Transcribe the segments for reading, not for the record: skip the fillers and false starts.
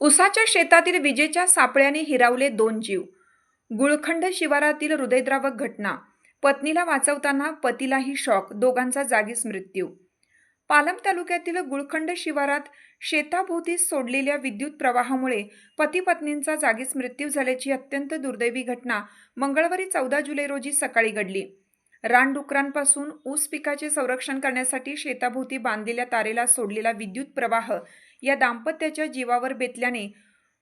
उसाच्या शेतातील विजेच्या सापळ्याने हिरावले 2 जीव. गुळखंड शिवारातील हृदयद्रावक घटना. पत्नीला वाचवताना पतीलाही शॉक, दोघांचा जागीच मृत्यू. पालम तालुक्यातील गुळखंड शिवारात शेताभोवती सोडलेल्या विद्युत प्रवाहामुळे पती पत्नींचा जागीच मृत्यू झाल्याची अत्यंत दुर्दैवी घटना मंगळवारी 14 जुलै रोजी सकाळी घडली. रानडुकरांपासून ऊस पिकाचे संरक्षण करण्यासाठी शेताभोवती बांधलेल्या तारेला सोडलेला विद्युत प्रवाह या दाम्पत्याच्या जीवावर बेतल्याने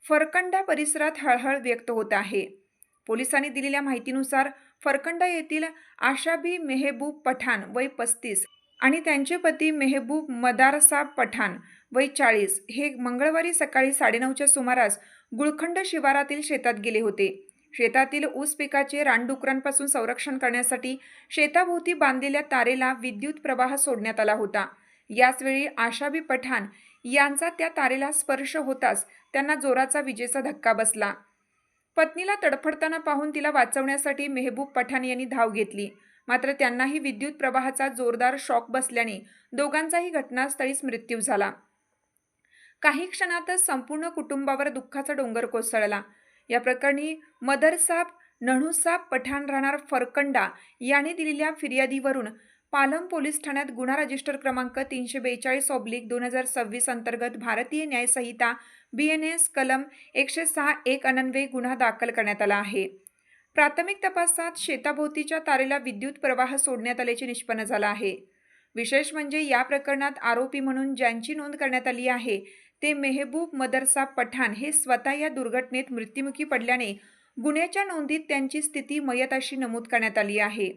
फरकंडा परिसरात हळहळ व्यक्त होत आहे. पोलिसांनी दिलेल्या माहितीनुसार फरकंडा येथील आशाबी मेहबूब पठाण वय 35 आणि त्यांचे पती मेहबूब मदारसाब पठाण वय 40 हे मंगळवारी सकाळी 9:30च्या सुमारास गुळखंड शिवारातील शेतात गेले होते. शेतातील ऊस पिकाचे रानडुकरांपासून संरक्षण करण्यासाठी शेताभोवती बांधलेल्या तारेला विद्युत प्रवाह सोडण्यात आला होता. याचवेळी आशाबी पठाण यांचा त्या तारेला स्पर्श होताच त्यांना जोराचा विजेचा धक्का बसला. पत्नीला तडफडताना पाहून तिला वाचवण्यासाठी मेहबूब पठाण यांनी धाव घेतली. मात्र त्यांनाही विद्युत प्रवाहाचा जोरदार शॉक बसल्याने दोघांचाही घटनास्थळीच मृत्यू झाला. काही क्षणातच संपूर्ण कुटुंबावर दुःखाचा डोंगर कोसळला. या प्रकरणी मदरसाब नन्हूसाब पठाण राहणार फरकंडा यांनी दिलेल्या फिर्यादीवरून पालम पोलीस ठाण्यात गुन्हा रजिस्टर क्रमांक 342/2026 अंतर्गत भारतीय न्याय संहिता BNS कलम 106(1) अन्वये गुन्हा दाखल करण्यात आला आहे. प्राथमिक तपासात शेताभोवतीच्या तारेला विद्युत प्रवाह सोडण्यात आल्याचे निष्पन्न झालं आहे. विशेष म्हणजे या प्रकरणात आरोपी म्हणून ज्यांची नोंद करण्यात आली आहे ते मेहबूब मदरसाब पठाण हे स्वतः या दुर्घटनेत मृत्युमुखी पडल्याने गुन्ह्याच्या नोंदीत त्यांची स्थिती मयत अशी नमूद करण्यात आली आहे.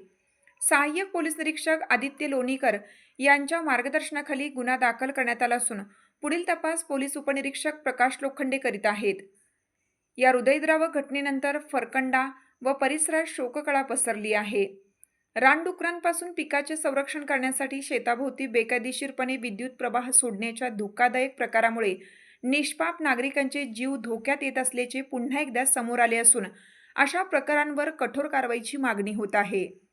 सहाय्यक पोलीस निरीक्षक आदित्य लोणीकर यांच्या मार्गदर्शनाखाली गुन्हा दाखल करण्यात आला असून पुढील तपास पोलीस उपनिरीक्षक प्रकाश लोखंडे करीत आहेत. या हृदयद्रावक घटनेनंतर फरकंडा व परिसरात शोककळा पसरली आहे. रानडुकरांपासून पिकाचे संरक्षण करण्यासाठी शेताभोवती बेकायदेशीरपणे विद्युत प्रवाह सोडण्याच्या धोकादायक प्रकारामुळे निष्पाप नागरिकांचे जीव धोक्यात येत असल्याचे पुन्हा एकदा समोर आले असून अशा प्रकारांवर कठोर कारवाईची मागणी होत आहे.